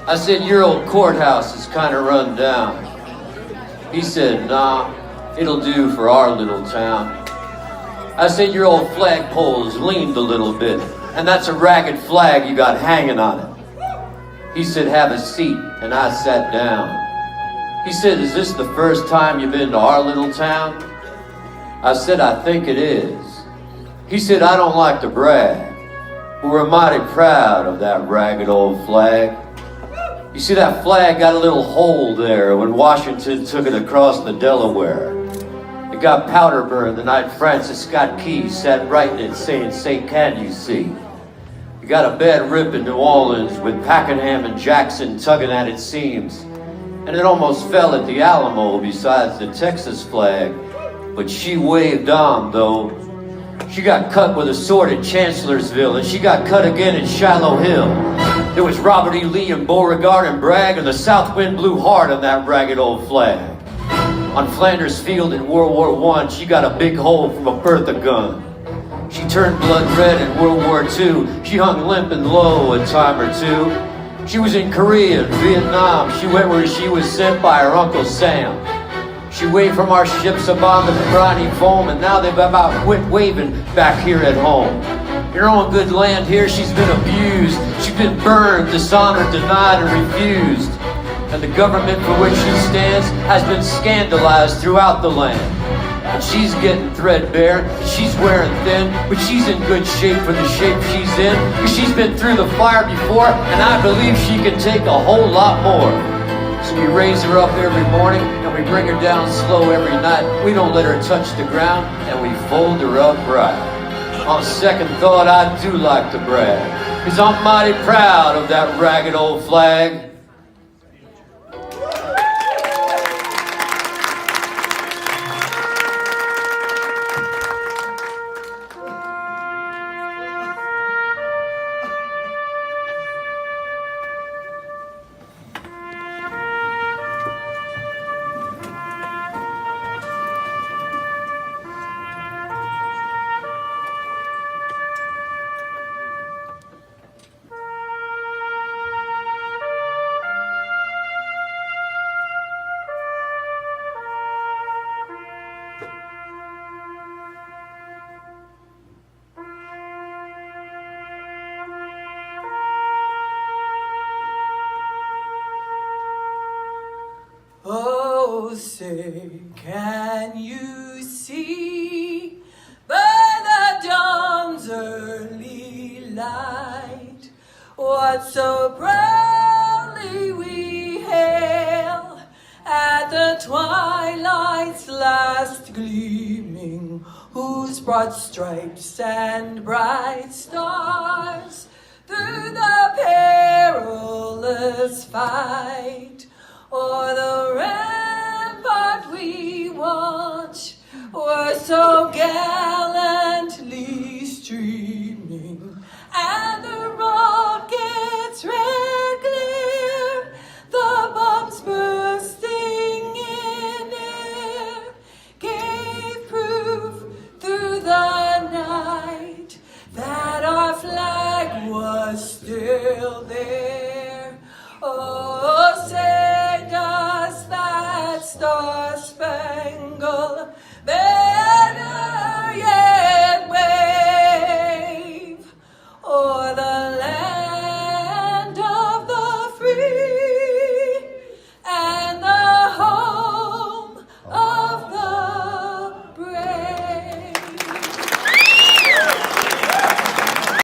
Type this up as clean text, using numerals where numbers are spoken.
I said, your old courthouse is kind of run down. He said, nah, it'll do for our little town. I said, your old flagpole's leaned a little bit, and that's a ragged flag you got hanging on it. He said, have a seat, and I sat down. He said, is this the first time you've been to our little town? I said, I think it is. He said, I don't like to brag, but we're mighty proud of that ragged old flag. You see, that flag got a little hole there when Washington took it across the Delaware. It got powder burned the night Francis Scott Key sat writing it saying, say, can you see? It got a bad rip in New Orleans with Pakenham and Jackson tugging at its seams. And it almost fell at the Alamo besides the Texas flag. But she waved on, though. She got cut with a sword at Chancellorsville, and she got cut again at Shiloh Hill. There was Robert E. Lee and Beauregard and Bragg, and the south wind blew hard on that ragged old flag. On Flanders Field in World War I, she got a big hole from a Bertha gun. She turned blood red in World War II. She hung limp and low a time or two. She was in Korea and Vietnam. She went where she was sent by her Uncle Sam. She waved from our ships upon the briny foam, and now they've about quit waving back here at home. In her own good land here, she's been abused. She's been burned, dishonored, denied, and refused. And the government for which she stands has been scandalized throughout the land. And she's getting threadbare, she's wearing thin, but she's in good shape for the shape she's in, because she's been through the fire before, and I believe she can take a whole lot more. So we raise her up every morning, and we bring her down slow every night. We don't let her touch the ground, and we fold her up right. On second thought, I do like to brag, because I'm mighty proud of that ragged old flag. Oh, say, can you see by the dawn's early light what so proudly we hail at the twilight's last gleaming, whose broad stripes and bright stars through the perilous fight o'er the rampart we watch were so gallantly streaming, and the rocket's red glare, the bombs bursting in air, gave proof through the night that our flag was still there. Oh,